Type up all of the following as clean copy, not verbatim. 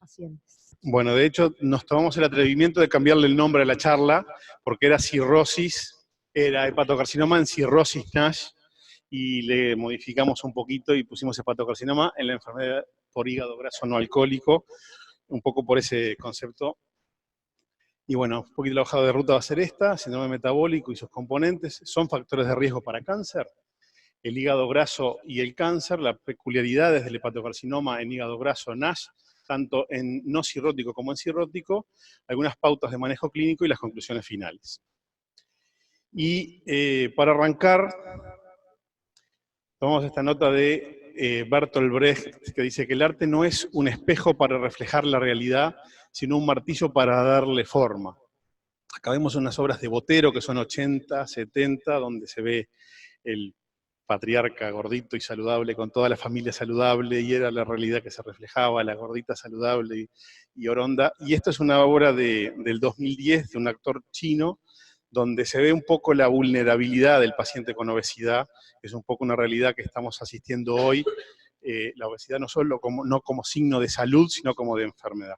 pacientes. Bueno, de hecho, nos tomamos el atrevimiento de cambiarle el nombre a la charla, porque era cirrosis, era hepatocarcinoma en cirrosis NASH, y le modificamos un poquito y pusimos hepatocarcinoma en la enfermedad por hígado graso no alcohólico, un poco por ese concepto. Y bueno, un poquito la hoja de ruta va a ser esta: síndrome metabólico y sus componentes. ¿Son factores de riesgo para cáncer? El hígado graso y el cáncer, las peculiaridades del hepatocarcinoma en hígado graso NASH, tanto en no cirrótico como en cirrótico, algunas pautas de manejo clínico y las conclusiones finales. Y para arrancar, tomamos esta nota de Bertolt Brecht, que dice que el arte no es un espejo para reflejar la realidad, sino un martillo para darle forma. Acá vemos unas obras de Botero, que son 80, 70, donde se ve el patriarca gordito y saludable, con toda la familia saludable, y era la realidad que se reflejaba, la gordita saludable y oronda. Y esto es una obra del 2010, de un actor chino, donde se ve un poco la vulnerabilidad del paciente con obesidad. Es un poco una realidad que estamos asistiendo hoy, la obesidad no solo no como signo de salud, sino como de enfermedad.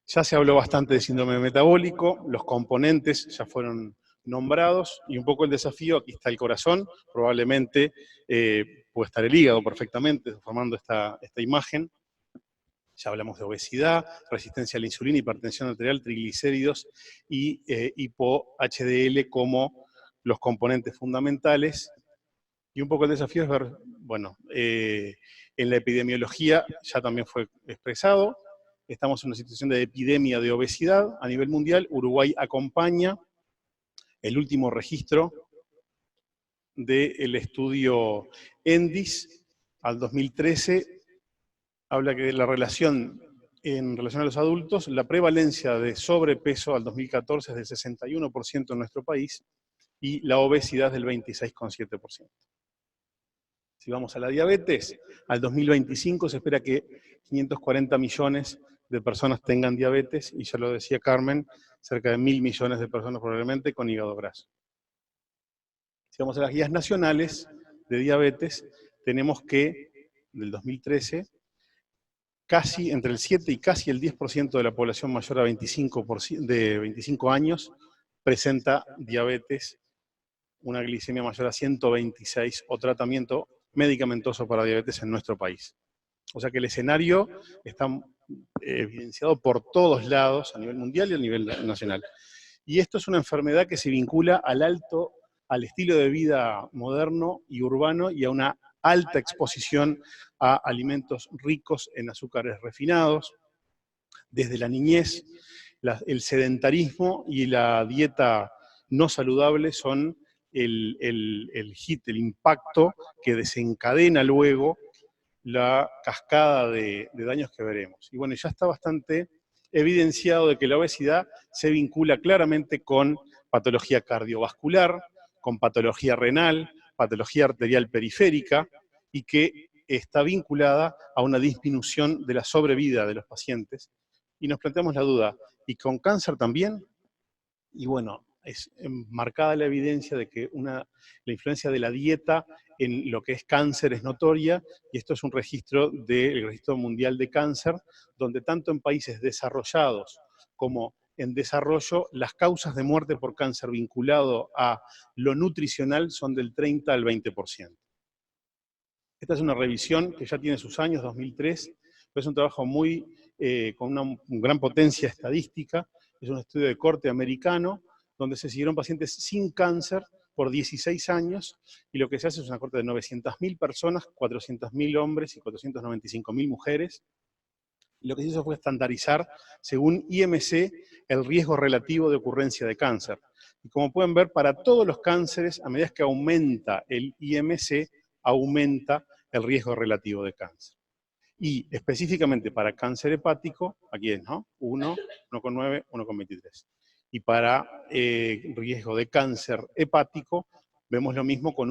Ya se habló bastante de síndrome metabólico, los componentes ya fueron nombrados, y un poco el desafío: aquí está el corazón, probablemente puede estar el hígado perfectamente, formando esta imagen. Ya hablamos de obesidad, resistencia a la insulina, hipertensión arterial, triglicéridos y hipo-HDL como los componentes fundamentales. Y un poco el desafío es ver, bueno, en la epidemiología ya también fue expresado. Estamos en una situación de epidemia de obesidad a nivel mundial. Uruguay acompaña. El último registro del estudio ENDIS al 2013 habla que la relación en relación a los adultos, la prevalencia de sobrepeso al 2014 es del 61% en nuestro país y la obesidad del 26,7%. Si vamos a la diabetes, al 2025 se espera que 540 millones de personas tengan diabetes, y ya lo decía Carmen, cerca de 1.000 millones de personas probablemente con hígado graso. Si vamos a las guías nacionales de diabetes, tenemos que, del 2013, casi entre el 7 y casi el 10% de la población mayor a 25 años presenta diabetes, una glicemia mayor a 126 o tratamiento medicamentoso para diabetes en nuestro país. O sea que el escenario está evidenciado por todos lados, a nivel mundial y a nivel nacional. Y esto es una enfermedad que se vincula al estilo de vida moderno y urbano, y a una alta exposición a alimentos ricos en azúcares refinados. Desde la niñez, el sedentarismo y la dieta no saludable son el hit, el impacto que desencadena luego la cascada de daños que veremos. Y bueno, ya está bastante evidenciado de que la obesidad se vincula claramente con patología cardiovascular, con patología renal, patología arterial periférica, y que está vinculada a una disminución de la sobrevida de los pacientes. Y nos planteamos la duda, ¿y con cáncer también? Y bueno, es marcada la evidencia de que la influencia de la dieta en lo que es cáncer es notoria, y esto es un registro del Registro Mundial de Cáncer, donde tanto en países desarrollados como en desarrollo, las causas de muerte por cáncer vinculado a lo nutricional son del 30 al 20%. Esta es una revisión que ya tiene sus años, 2003, pero es un trabajo con una gran potencia estadística. Es un estudio de corte americano, donde se siguieron pacientes sin cáncer por 16 años, y lo que se hace es una corte de 900.000 personas, 400.000 hombres y 495.000 mujeres. Y lo que se hizo fue estandarizar, según IMC, el riesgo relativo de ocurrencia de cáncer. Y como pueden ver, para todos los cánceres, a medida que aumenta el IMC, aumenta el riesgo relativo de cáncer. Y específicamente para cáncer hepático, aquí es, ¿no? 1, 1,9, 1,23. Y para riesgo de cáncer hepático, vemos lo mismo con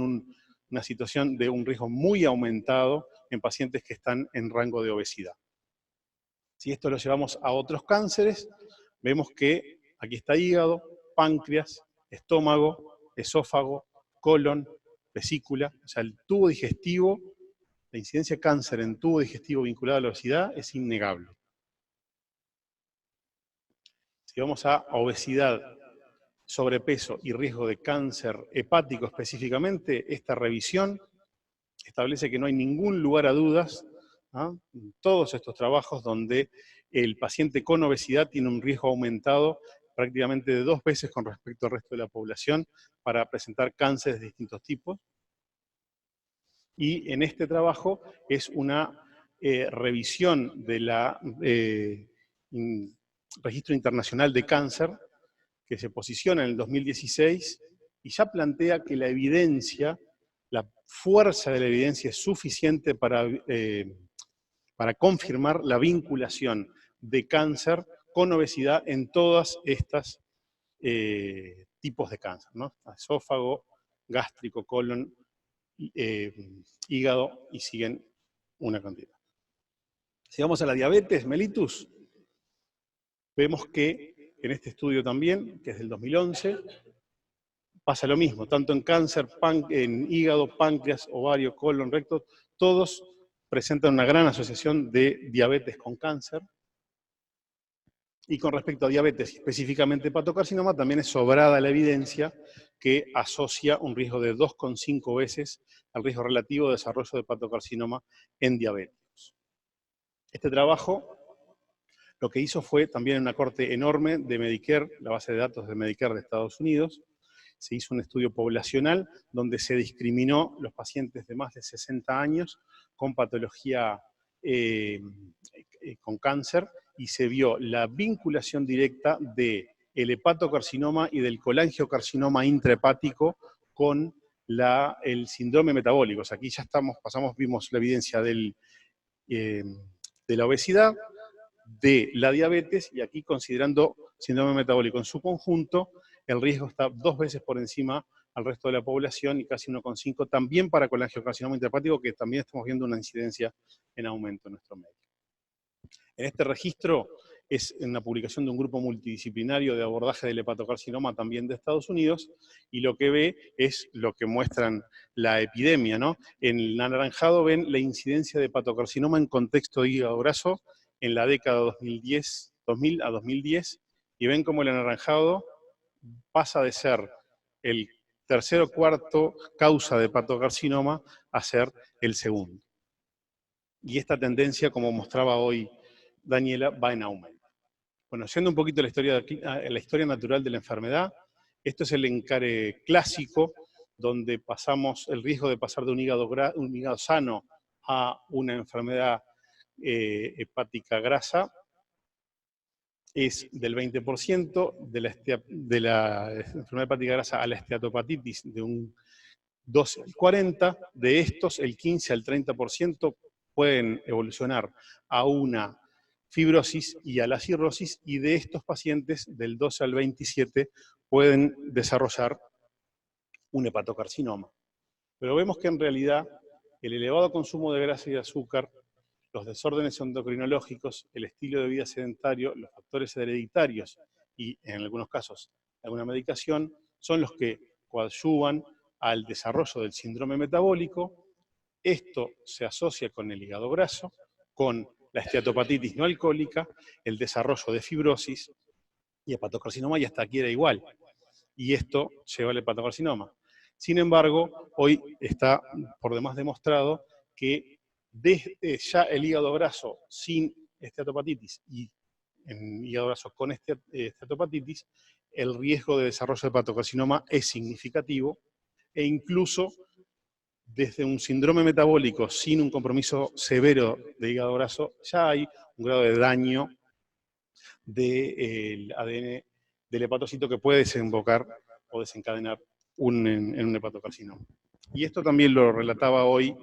una situación de un riesgo muy aumentado en pacientes que están en rango de obesidad. Si esto lo llevamos a otros cánceres, vemos que aquí está hígado, páncreas, estómago, esófago, colon, vesícula, o sea, el tubo digestivo la incidencia de cáncer en tubo digestivo vinculado a la obesidad es innegable. Si vamos a obesidad, sobrepeso y riesgo de cáncer hepático específicamente, esta revisión establece que no hay ningún lugar a dudas, ¿no?, en todos estos trabajos donde el paciente con obesidad tiene un riesgo aumentado prácticamente de 2 veces con respecto al resto de la población para presentar cánceres de distintos tipos. Y en este trabajo es una revisión de la Registro Internacional de Cáncer, que se posiciona en el 2016 y ya plantea que la evidencia, la fuerza de la evidencia es suficiente para confirmar la vinculación de cáncer con obesidad en todas estas tipos de cáncer, ¿no? Esófago, gástrico, colon, hígado, y siguen una cantidad. Si vamos a la diabetes mellitus, vemos que en este estudio también, que es del 2011, pasa lo mismo, tanto en cáncer, en hígado, páncreas, ovario, colon, recto, todos presentan una gran asociación de diabetes con cáncer. Y con respecto a diabetes, específicamente hepatocarcinoma, también es sobrada la evidencia que asocia un riesgo de 2,5 veces al riesgo relativo de desarrollo de hepatocarcinoma en diabéticos. Este trabajo lo que hizo fue también una corte enorme de Medicare, la base de datos de Medicare de Estados Unidos. Se hizo un estudio poblacional donde se discriminó los pacientes de más de 60 años con patología con cáncer, y se vio la vinculación directa del hepatocarcinoma y del colangiocarcinoma intrahepático con el síndrome metabólico. O sea, aquí ya vimos la evidencia de la obesidad, de la diabetes, y aquí, considerando síndrome metabólico en su conjunto, el riesgo está 2 veces por encima al resto de la población y casi 1,5 también para colangiocarcinoma intrahepático, que también estamos viendo una incidencia en aumento en nuestro medio. En este registro es una publicación de un grupo multidisciplinario de abordaje del hepatocarcinoma también de Estados Unidos, y lo que ve es lo que muestran la epidemia, ¿no? En el anaranjado ven la incidencia de hepatocarcinoma en contexto de hígado graso en la década 2000 a 2010, y ven cómo el anaranjado pasa de ser el tercero o cuarto causa de hepatocarcinoma a ser el segundo. Y esta tendencia, como mostraba hoy Daniela, va en aumento. Bueno, siendo un poquito la historia natural de la enfermedad, esto es el encare clásico, donde pasamos el riesgo de pasar de un hígado sano a una enfermedad hepática grasa, es del 20%, de la enfermedad hepática grasa a la esteatopatitis de un 12 al 40%, de estos el 15 al 30% pueden evolucionar a una fibrosis y a la cirrosis, y de estos pacientes del 12 al 27 pueden desarrollar un hepatocarcinoma. Pero vemos que en realidad el elevado consumo de grasa y de azúcar, los desórdenes endocrinológicos, el estilo de vida sedentario, los factores hereditarios y, en algunos casos, alguna medicación, son los que coadyuvan al desarrollo del síndrome metabólico. Esto se asocia con el hígado graso, con la esteatopatitis no alcohólica, el desarrollo de fibrosis y hepatocarcinoma, y hasta aquí era igual. Y esto lleva al hepatocarcinoma. Sin embargo, hoy está por demás demostrado que desde ya el hígado graso sin esteatopatitis y en hígado graso con esteatopatitis, el riesgo de desarrollo de hepatocarcinoma es significativo, e incluso desde un síndrome metabólico sin un compromiso severo de hígado graso, ya hay un grado de daño del ADN del hepatocito que puede desembocar o desencadenar en un hepatocarcinoma. Y esto también lo relataba hoy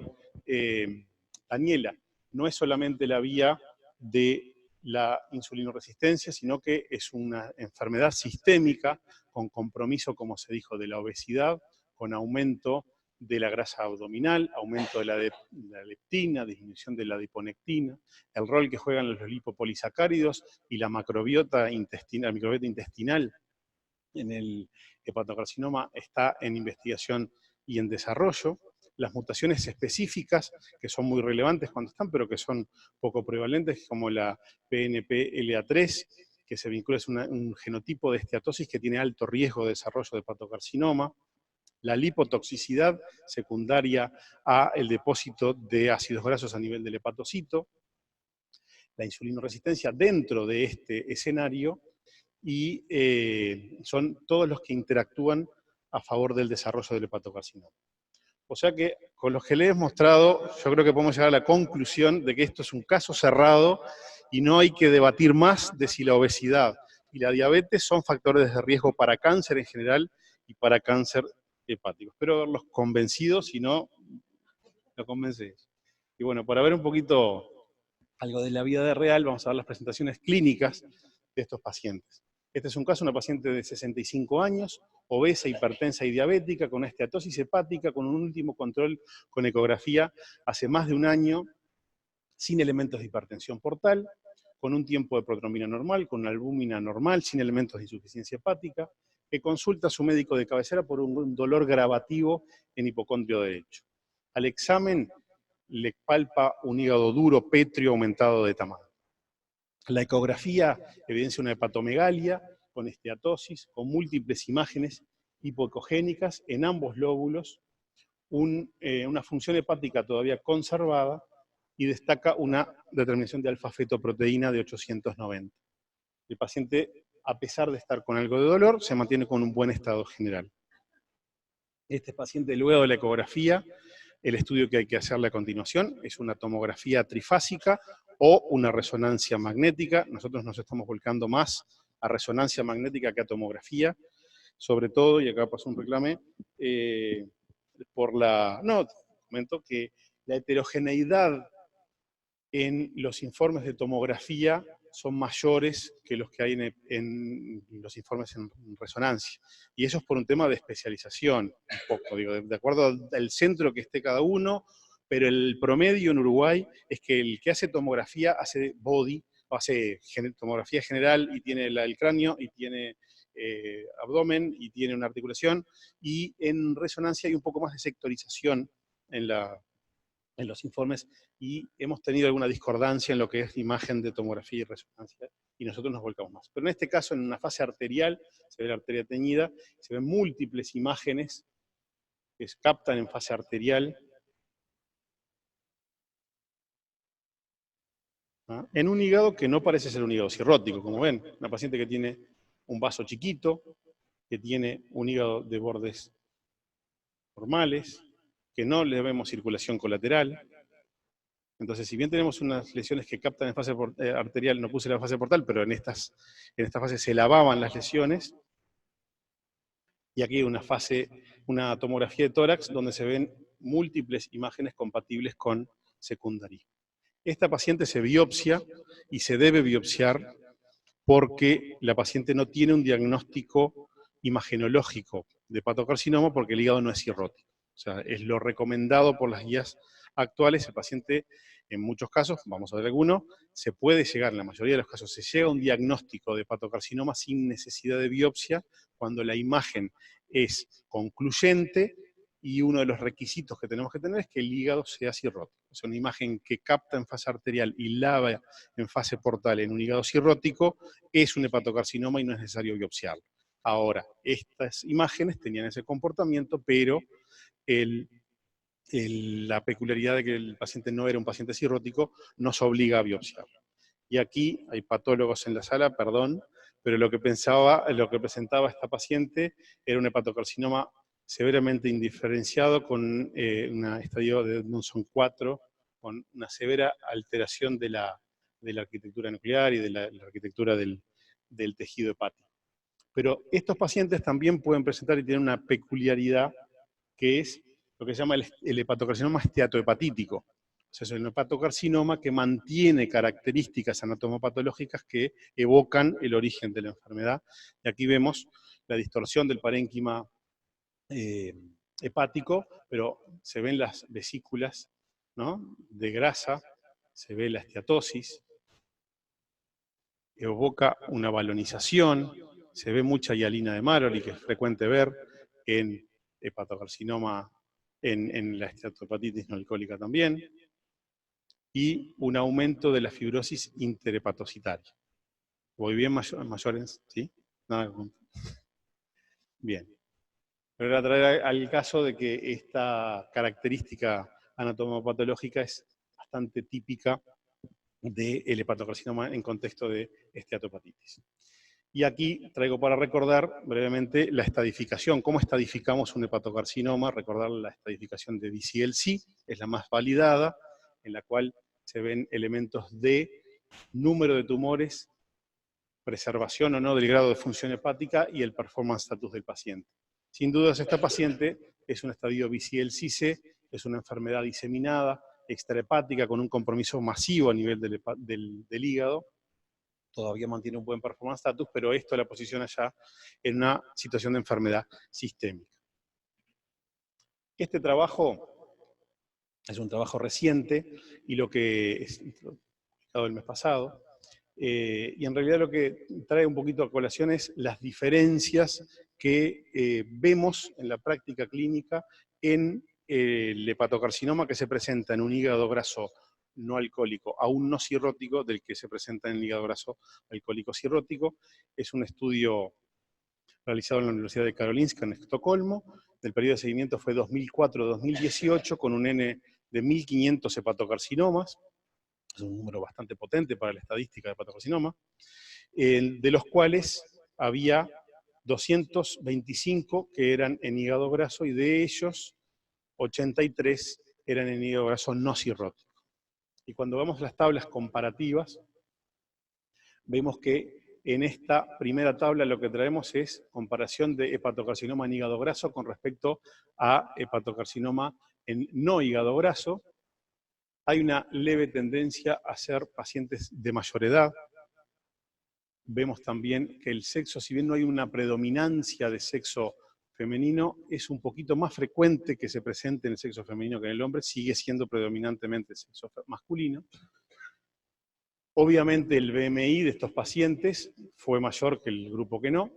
Daniela. No es solamente la vía de la insulinoresistencia, sino que es una enfermedad sistémica con compromiso, como se dijo, de la obesidad, con aumento de la grasa abdominal, aumento de la leptina, disminución de la adiponectina, el rol que juegan los lipopolisacáridos y la microbiota intestinal en el hepatocarcinoma está en investigación y en desarrollo. las mutaciones específicas, que son muy relevantes cuando están, pero que son poco prevalentes, como la PNPLA3, que se vincula, es un genotipo de esteatosis que tiene alto riesgo de desarrollo de hepatocarcinoma. La lipotoxicidad secundaria a el depósito de ácidos grasos a nivel del hepatocito, la insulinoresistencia dentro de este escenario, y son todos los que interactúan a favor del desarrollo del hepatocarcinoma. O sea que, con los que les he mostrado, yo creo que podemos llegar a la conclusión de que esto es un caso cerrado y no hay que debatir más de si la obesidad y la diabetes son factores de riesgo para cáncer en general y para cáncer hepático. Espero haberlos convencido, si no, lo convencéis. Y bueno, para ver un poquito algo de la vida real, vamos a ver las presentaciones clínicas de estos pacientes. Este es un caso, una paciente de 65 años, obesa, hipertensa y diabética, con esteatosis hepática, con un último control con ecografía hace más de un año, sin elementos de hipertensión portal, con un tiempo de protrombina normal, con una albúmina normal, sin elementos de insuficiencia hepática, que consulta a su médico de cabecera por un dolor gravativo en hipocondrio derecho. Al examen le palpa un hígado duro, pétreo, aumentado de tamaño. La ecografía evidencia una hepatomegalia con esteatosis, con múltiples imágenes hipoecogénicas en ambos lóbulos, una función hepática todavía conservada, y destaca una determinación de alfa-fetoproteína de 890. El paciente, a pesar de estar con algo de dolor, se mantiene con un buen estado general. Este paciente, luego de la ecografía, el estudio que hay que hacerle a continuación es una tomografía trifásica o una resonancia magnética. Nosotros nos estamos volcando más a resonancia magnética que a tomografía, sobre todo, y acá pasó un reclame, comento que la heterogeneidad en los informes de tomografía son mayores que los que hay en los informes en resonancia. Y eso es por un tema de especialización, un poco, digo, de acuerdo al centro que esté cada uno, pero el promedio en Uruguay es que el que hace tomografía hace body, o hace tomografía general y tiene el cráneo y tiene abdomen y tiene una articulación, y en resonancia hay un poco más de sectorización en los informes, y hemos tenido alguna discordancia en lo que es imagen de tomografía y resonancia, y nosotros nos volcamos más. Pero en este caso, en una fase arterial, se ve la arteria teñida, se ven múltiples imágenes que se captan en fase arterial, ¿ah? En un hígado que no parece ser un hígado cirrótico, como ven, una paciente que tiene un vaso chiquito, que tiene un hígado de bordes normales, que no le vemos circulación colateral. Entonces, si bien tenemos unas lesiones que captan en fase arterial, no puse la fase portal, pero en esta fase se lavaban las lesiones, y aquí hay una tomografía de tórax donde se ven múltiples imágenes compatibles con secundaria. Esta paciente se biopsia y se debe biopsiar porque la paciente no tiene un diagnóstico imagenológico de hepatocarcinoma porque el hígado no es cirrótico. O sea, es lo recomendado por las guías actuales. El paciente, en muchos casos, vamos a ver alguno, se puede llegar, en la mayoría de los casos, se llega a un diagnóstico de hepatocarcinoma sin necesidad de biopsia, cuando la imagen es concluyente, y uno de los requisitos que tenemos que tener es que el hígado sea cirrótico. O sea, una imagen que capta en fase arterial y lava en fase portal en un hígado cirrótico es un hepatocarcinoma y no es necesario biopsiarlo. Ahora, estas imágenes tenían ese comportamiento, pero la peculiaridad de que el paciente no era un paciente cirrótico nos obliga a biopsiarlo. Y aquí hay patólogos en la sala, perdón, pero lo que presentaba esta paciente era un hepatocarcinoma severamente indiferenciado con un estadio de Edmondson 4, con una severa alteración de la arquitectura nuclear y de la arquitectura del tejido hepático. Pero estos pacientes también pueden presentar y tienen una peculiaridad, que es lo que se llama el hepatocarcinoma esteatohepatítico. O sea, es un hepatocarcinoma que mantiene características anatomopatológicas que evocan el origen de la enfermedad. Y aquí vemos la distorsión del parénquima hepático, pero se ven las vesículas, ¿no?, de grasa, se ve la esteatosis, evoca una balonización, se ve mucha hialina de Maroli, que es frecuente ver en hepatocarcinoma en la esteatopatitis no alcohólica también, y un aumento de la fibrosis interhepatocitaria. ¿Voy bien, mayores? ¿Sí? Nada. Bien. Pero era traer al caso de que esta característica anatomopatológica es bastante típica del hepatocarcinoma en contexto de esteatopatitis. Y aquí traigo para recordar brevemente la estadificación, cómo estadificamos un hepatocarcinoma, recordar la estadificación de DCLC, es la más validada, en la cual se ven elementos de número de tumores, preservación o no del grado de función hepática y el performance status del paciente. Sin dudas, esta paciente es un estadio BCLC-C, es una enfermedad diseminada, extrahepática, con un compromiso masivo a nivel del hígado. Todavía mantiene un buen performance status, pero esto la posiciona ya en una situación de enfermedad sistémica. Este trabajo es un trabajo reciente y lo que es publicado el mes pasado, y en realidad lo que trae un poquito a colación es las diferencias que vemos en la práctica clínica en el hepatocarcinoma que se presenta en un hígado graso no alcohólico, aún no cirrótico, del que se presenta en el hígado graso alcohólico cirrótico. Es un estudio realizado en la Universidad de Karolinska en Estocolmo. El periodo de seguimiento fue 2004-2018, con un N de 1.500 hepatocarcinomas. Es un número bastante potente para la estadística de hepatocarcinoma, de los cuales había 225 que eran en hígado graso, y de ellos 83 eran en hígado graso no cirrótico. Y cuando vemos las tablas comparativas, vemos que en esta primera tabla lo que traemos es comparación de hepatocarcinoma en hígado graso con respecto a hepatocarcinoma en no hígado graso. Hay una leve tendencia a ser pacientes de mayor edad. Vemos también que el sexo, si bien no hay una predominancia de sexo femenino, es un poquito más frecuente que se presente en el sexo femenino que en el hombre, sigue siendo predominantemente el sexo masculino. Obviamente el BMI de estos pacientes fue mayor que el grupo que no,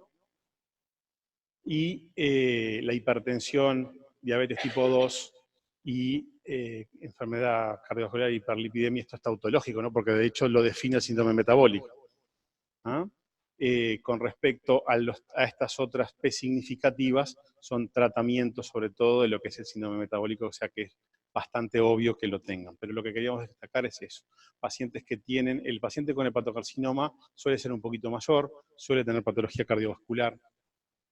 y la hipertensión, diabetes tipo 2 y enfermedad cardiovascular y hiperlipidemia, esto está autológico, ¿no? Porque de hecho lo define el síndrome metabólico. ¿Ah? Con respecto a estas otras P significativas, son tratamientos sobre todo de lo que es el síndrome metabólico, o sea que es bastante obvio que lo tengan. Pero lo que queríamos destacar es eso. Pacientes que tienen, el paciente con hepatocarcinoma suele ser un poquito mayor, suele tener patología cardiovascular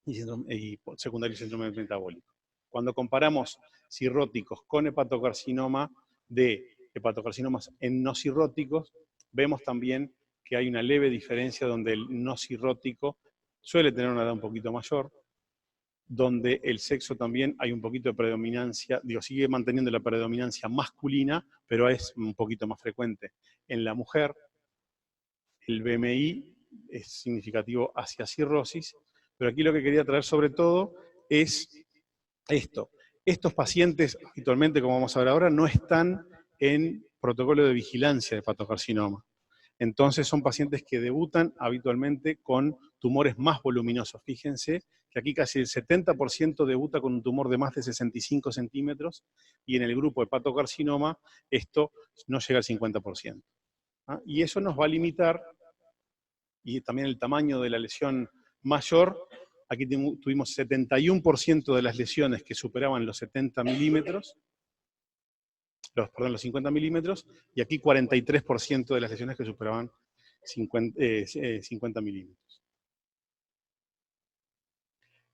y secundario síndrome metabólico. Cuando comparamos cirróticos con hepatocarcinoma de hepatocarcinomas en no cirróticos, vemos también que hay una leve diferencia donde el no cirrótico suele tener una edad un poquito mayor, donde el sexo también hay un poquito de predominancia, sigue manteniendo la predominancia masculina, pero es un poquito más frecuente en la mujer. El BMI es significativo hacia cirrosis, pero aquí lo que quería traer sobre todo es esto. Estos pacientes, habitualmente, como vamos a ver ahora, no están en protocolo de vigilancia de hepatocarcinoma. Entonces son pacientes que debutan habitualmente con tumores más voluminosos. Fíjense que aquí casi el 70% debuta con un tumor de más de 65 centímetros, y en el grupo hepatocarcinoma esto no llega al 50%. ¿Ah? Y eso nos va a limitar, y también el tamaño de la lesión mayor. Aquí tuvimos 71% de las lesiones que superaban los 70 milímetros, los 50 milímetros, y aquí 43% de las lesiones que superaban 50 milímetros.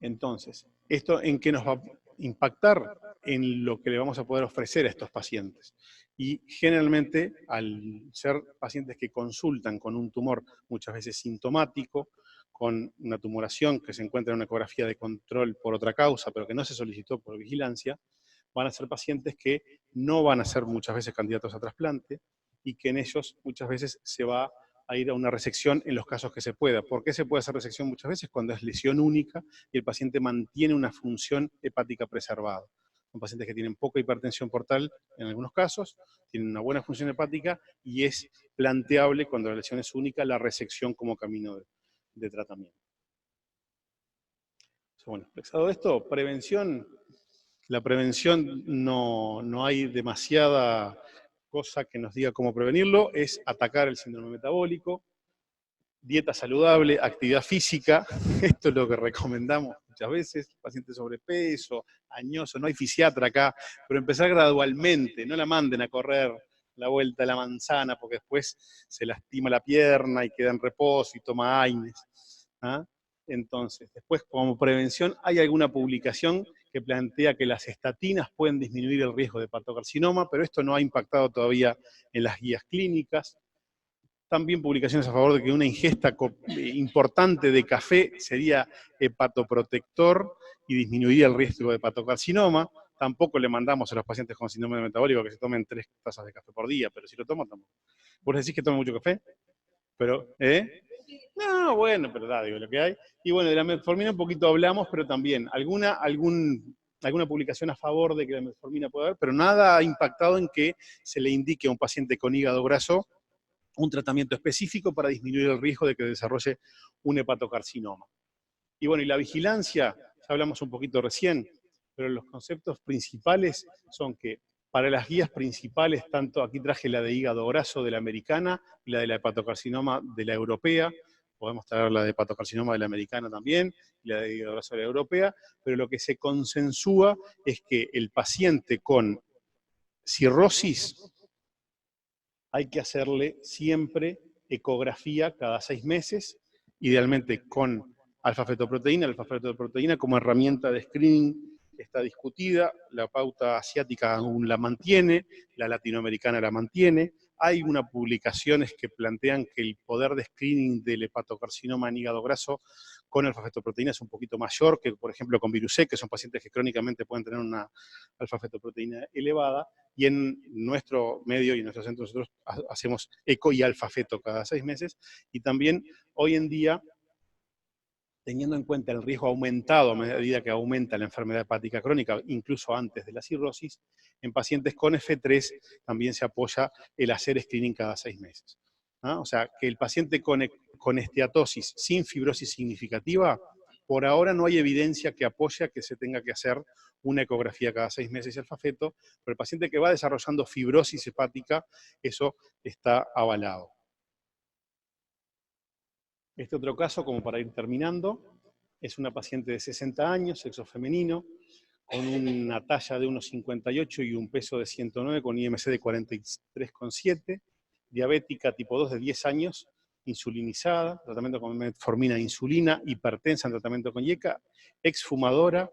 Entonces, ¿esto en qué nos va a impactar? En lo que le vamos a poder ofrecer a estos pacientes. Y generalmente, al ser pacientes que consultan con un tumor muchas veces sintomático, con una tumoración que se encuentra en una ecografía de control por otra causa, pero que no se solicitó por vigilancia, van a ser pacientes que no van a ser muchas veces candidatos a trasplante, y que en ellos muchas veces se va a ir a una resección en los casos que se pueda. ¿Por qué se puede hacer resección muchas veces? Cuando es lesión única y el paciente mantiene una función hepática preservada. Son pacientes que tienen poca hipertensión portal en algunos casos, tienen una buena función hepática, y es planteable, cuando la lesión es única, la resección como camino de tratamiento. Bueno, expresado esto, prevención La prevención no hay demasiada cosa que nos diga cómo prevenirlo, es atacar el síndrome metabólico, dieta saludable, actividad física, esto es lo que recomendamos muchas veces, pacientes sobrepeso, añoso, no hay fisiatra acá, pero empezar gradualmente, no la manden a correr la vuelta a la manzana, porque después se lastima la pierna y queda en reposo y toma AINES. ¿Ah? Entonces, después como prevención, hay alguna publicación que plantea que las estatinas pueden disminuir el riesgo de hepatocarcinoma, pero esto no ha impactado todavía en las guías clínicas. También publicaciones a favor de que una ingesta importante de café sería hepatoprotector y disminuiría el riesgo de hepatocarcinoma. Tampoco le mandamos a los pacientes con síndrome metabólico que se tomen 3 tazas de café por día, pero si lo toman, tampoco. ¿Vos decís que toman mucho café? Pero, No, bueno, pero da, digo, lo que hay. Y bueno, de la metformina un poquito hablamos, pero también alguna publicación a favor de que la metformina puede haber, pero nada ha impactado en que se le indique a un paciente con hígado graso un tratamiento específico para disminuir el riesgo de que desarrolle un hepatocarcinoma. Y bueno, y la vigilancia, ya hablamos un poquito recién, pero los conceptos principales son que para las guías principales, tanto aquí traje la de hígado graso de la americana y la de la hepatocarcinoma de la europea, podemos traer la de hepatocarcinoma de la americana también, y la de hígado graso de la europea, pero lo que se consensúa es que el paciente con cirrosis hay que hacerle siempre ecografía cada 6 meses, idealmente con alfa-fetoproteína. La alfa-fetoproteína como herramienta de screening está discutida, la pauta asiática aún la mantiene, la latinoamericana la mantiene. Hay unas publicaciones que plantean que el poder de screening del hepatocarcinoma en hígado graso con alfa-fetoproteína es un poquito mayor que, por ejemplo, con virus C, que son pacientes que crónicamente pueden tener una alfa-fetoproteína elevada, y en nuestro medio y en nuestro centro nosotros hacemos eco y alfa-feto cada 6 meses, y también hoy en día, teniendo en cuenta el riesgo aumentado a medida que aumenta la enfermedad hepática crónica, incluso antes de la cirrosis, en pacientes con F3 también se apoya el hacer screening cada 6 meses. ¿Ah? O sea, que el paciente con esteatosis sin fibrosis significativa, por ahora no hay evidencia que apoye a que se tenga que hacer una ecografía cada 6 meses y alfa-feto, pero el paciente que va desarrollando fibrosis hepática, eso está avalado. Este otro caso, como para ir terminando, es una paciente de 60 años, sexo femenino, con una talla de 1,58 y un peso de 109, con IMC de 43,7, diabética tipo 2 de 10 años, insulinizada, tratamiento con metformina e insulina, hipertensa en tratamiento con IECA, exfumadora,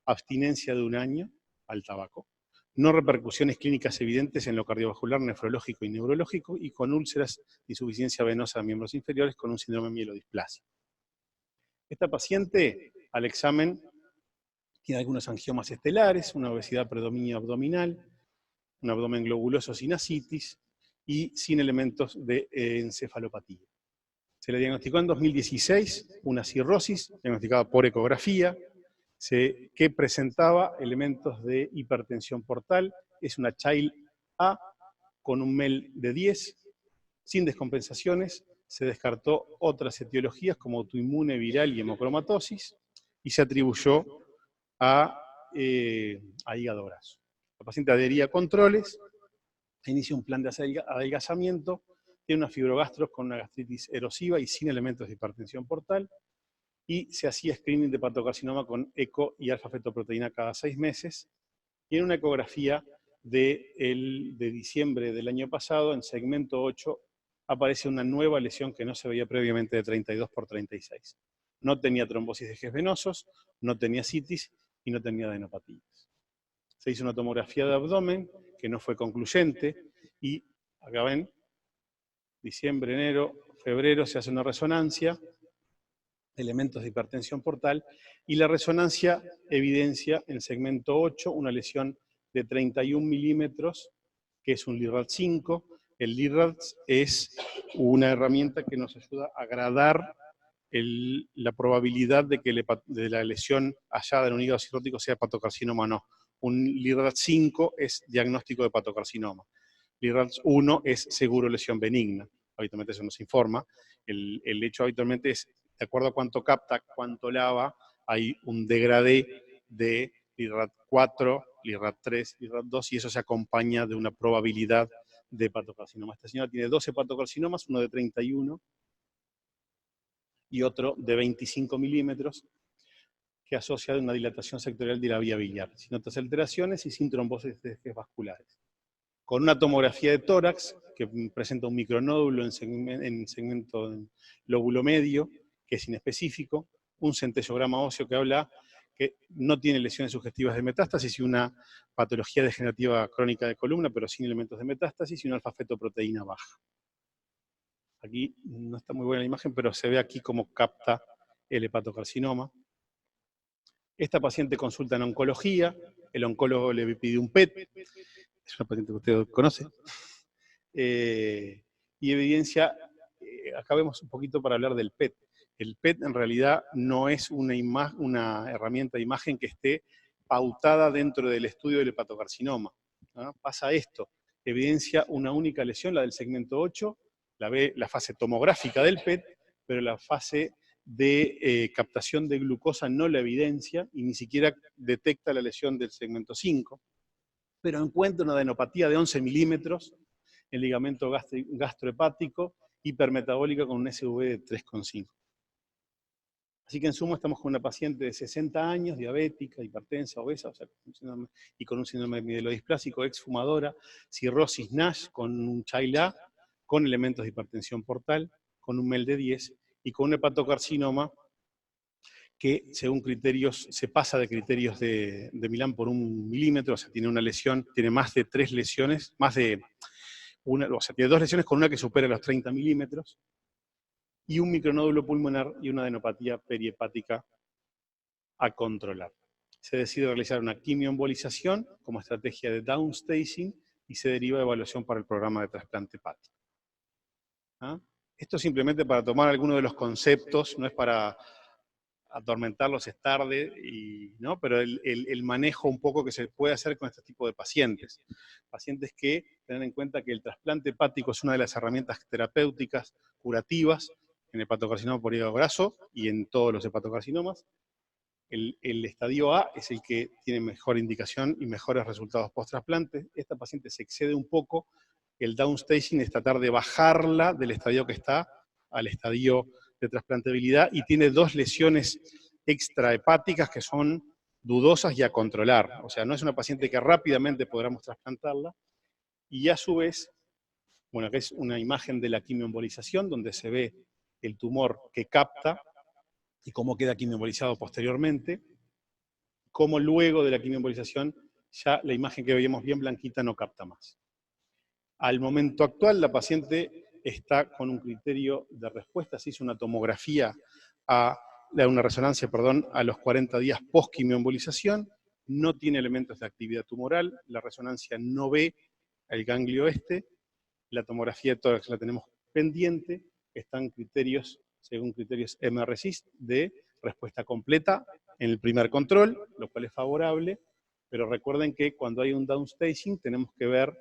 abstinencia de 1 año al tabaco. No repercusiones clínicas evidentes en lo cardiovascular, nefrológico y neurológico, y con úlceras de insuficiencia venosa de miembros inferiores con un síndrome mielodisplasia. Esta paciente, al examen, tiene algunos angiomas estelares, una obesidad predominio abdominal, un abdomen globuloso sin ascitis y sin elementos de encefalopatía. Se le diagnosticó en 2016 una cirrosis, diagnosticada por ecografía, que presentaba elementos de hipertensión portal. Es una Child A con un MEL de 10, sin descompensaciones. Se descartó otras etiologías como autoinmune, viral y hemocromatosis, y se atribuyó a hígado graso. La paciente adhería a controles, inicia un plan de adelgazamiento, tiene una fibrogastros con una gastritis erosiva y sin elementos de hipertensión portal, y se hacía screening de hepatocarcinoma con eco y alfa-fetoproteína cada 6 meses, y en una ecografía de diciembre del año pasado, en segmento 8, aparece una nueva lesión que no se veía previamente de 32 por 36. No tenía trombosis de ejes venosos, no tenía citis y no tenía adenopatías. Se hizo una tomografía de abdomen que no fue concluyente, y acá ven, diciembre, enero, febrero se hace una resonancia, elementos de hipertensión portal, y la resonancia evidencia en segmento 8 una lesión de 31 milímetros, que es un LIRAD 5. El LIRAD es una herramienta que nos ayuda a gradar la probabilidad de que la lesión hallada en un hígado cirrótico sea hepatocarcinoma o no. Un LIRAD 5 es diagnóstico de hepatocarcinoma. LIRAD 1 es seguro lesión benigna. Habitualmente eso nos informa. El hecho habitualmente es, de acuerdo a cuánto capta, cuánto lava, hay un degradé de LIRAD4, LIRAD3, LIRAD2, y eso se acompaña de una probabilidad de hepatocarcinoma. Esta señora tiene 2 hepatocarcinomas, uno de 31 y otro de 25 milímetros, que asocia una dilatación sectorial de la vía biliar, sin otras alteraciones y sin trombosis de ejes vasculares. Con una tomografía de tórax, que presenta un micronódulo en segmento en lóbulo medio, que es inespecífico, un centellograma óseo que habla que no tiene lesiones sugestivas de metástasis y una patología degenerativa crónica de columna, pero sin elementos de metástasis, y una alfa-fetoproteína baja. Aquí no está muy buena la imagen, pero se ve aquí cómo capta el hepatocarcinoma. Esta paciente consulta en oncología, el oncólogo le pide un PET, es una paciente que usted conoce, y evidencia, acá vemos un poquito para hablar del PET. El PET en realidad no es una herramienta de imagen que esté pautada dentro del estudio del hepatocarcinoma, ¿no? Pasa esto, evidencia una única lesión, la del segmento 8, la fase tomográfica del PET, pero la fase de captación de glucosa no la evidencia y ni siquiera detecta la lesión del segmento 5, pero encuentra una adenopatía de 11 milímetros en ligamento gastrohepático, hipermetabólica con un SV de 3,5. Así que en suma estamos con una paciente de 60 años, diabética, hipertensa, obesa, o sea, y con un síndrome mielodisplásico, exfumadora, cirrosis NASH con un Child-A, con elementos de hipertensión portal, con un MEL de 10 y con un hepatocarcinoma que según criterios, se pasa de criterios de Milán por 1 milímetro, o sea, tiene una lesión, tiene más de 3 lesiones, o sea, tiene 2 lesiones con una que supera los 30 milímetros, y un micronódulo pulmonar y una adenopatía perihepática a controlar. Se decide realizar una quimioembolización como estrategia de downstaging y se deriva de evaluación para el programa de trasplante hepático. ¿Ah? Esto simplemente para tomar algunos de los conceptos, no es para atormentarlos, es tarde, ¿no? Pero el manejo un poco que se puede hacer con este tipo de pacientes. Pacientes que tengan en cuenta que el trasplante hepático es una de las herramientas terapéuticas curativas en el hepatocarcinoma por hígado graso y en todos los hepatocarcinomas. El estadio A es el que tiene mejor indicación y mejores resultados post-trasplante. Esta paciente se excede un poco. El downstaging es tratar de bajarla del estadio que está al estadio de trasplantabilidad y tiene 2 lesiones extrahepáticas que son dudosas y a controlar. O sea, no es una paciente que rápidamente podamos trasplantarla. Y a su vez, bueno, acá es una imagen de la quimioembolización donde se ve el tumor que capta y cómo queda quimioembolizado posteriormente, cómo luego de la quimioembolización ya la imagen que veíamos bien blanquita no capta más. Al momento actual la paciente está con un criterio de respuesta, se hizo una tomografía, una resonancia, perdón, a los 40 días post-quimioembolización, no tiene elementos de actividad tumoral, la resonancia no ve el ganglio este, la tomografía de tórax la tenemos pendiente, están criterios, según criterios MRCIS, de respuesta completa en el primer control, lo cual es favorable, pero recuerden que cuando hay un downstaging tenemos que ver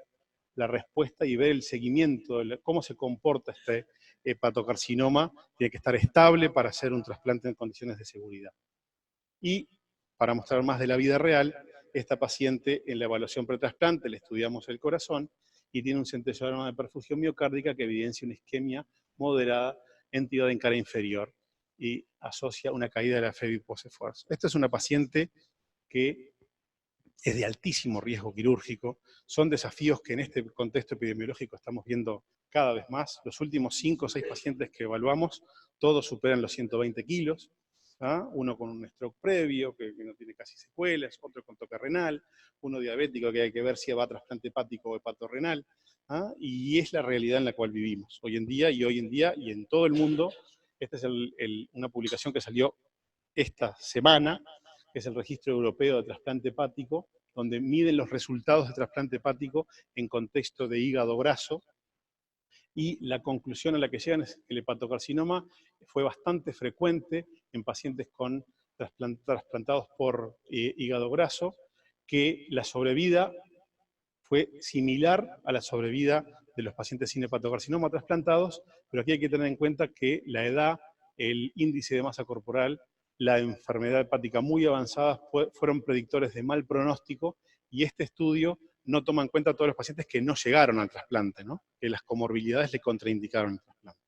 la respuesta y ver el seguimiento, cómo se comporta este hepatocarcinoma, tiene que estar estable para hacer un trasplante en condiciones de seguridad. Y para mostrar más de la vida real, esta paciente en la evaluación pretrasplante le estudiamos el corazón y tiene un centellograma de perfusión miocárdica que evidencia una isquemia moderada, entidad en cara inferior y asocia una caída de la FEBI post-esfuerzo. Esta es una paciente que es de altísimo riesgo quirúrgico, son desafíos que en este contexto epidemiológico estamos viendo cada vez más. Los últimos 5 o 6 pacientes que evaluamos, todos superan los 120 kilos, ¿ah? Uno con un stroke previo, que no tiene casi secuelas, otro con toque renal, uno diabético que hay que ver si va a trasplante hepático o hepatorenal, ¿ah? Y es la realidad en la cual vivimos hoy en día y en todo el mundo. Esta es una publicación que salió esta semana, que es el Registro Europeo de Trasplante Hepático, donde miden los resultados de trasplante hepático en contexto de hígado graso, y la conclusión a la que llegan es que el hepatocarcinoma fue bastante frecuente en pacientes con trasplantados por hígado graso, que la sobrevida fue similar a la sobrevida de los pacientes sin hepatocarcinoma trasplantados, pero aquí hay que tener en cuenta que la edad, el índice de masa corporal la enfermedad hepática muy avanzada fueron predictores de mal pronóstico, y este estudio no toma en cuenta a todos los pacientes que no llegaron al trasplante, ¿no? Que las comorbilidades le contraindicaron el trasplante.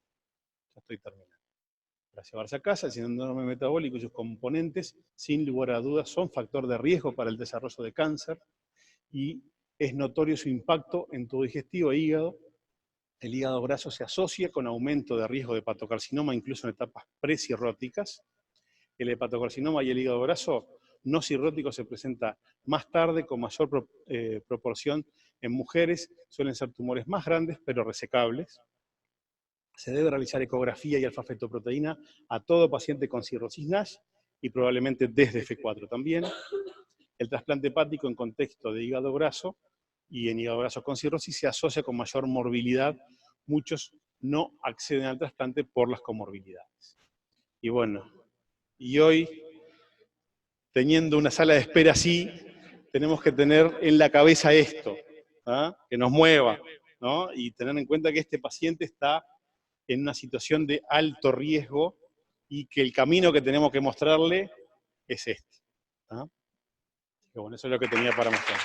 Ya estoy terminando. Para llevarse a casa, el síndrome metabólico y sus componentes, sin lugar a dudas, son factor de riesgo para el desarrollo de cáncer, y es notorio su impacto en tubo digestivo e hígado. El hígado graso se asocia con aumento de riesgo de hepatocarcinoma, incluso en etapas precirróticas. El hepatocarcinoma y el hígado graso no cirrótico se presenta más tarde, con mayor proporción en mujeres. Suelen ser tumores más grandes, pero resecables. Se debe realizar ecografía y alfa-fetoproteína a todo paciente con cirrosis NASH, y probablemente desde F4 también. El trasplante hepático en contexto de hígado graso y en hígado graso con cirrosis se asocia con mayor morbilidad. Muchos no acceden al trasplante por las comorbilidades. Y bueno, y hoy, teniendo una sala de espera así, tenemos que tener en la cabeza esto, ¿ah? Que nos mueva, ¿no? Y tener en cuenta que este paciente está en una situación de alto riesgo, y que el camino que tenemos que mostrarle es este, ¿ah? Y bueno, eso es lo que tenía para mostrar.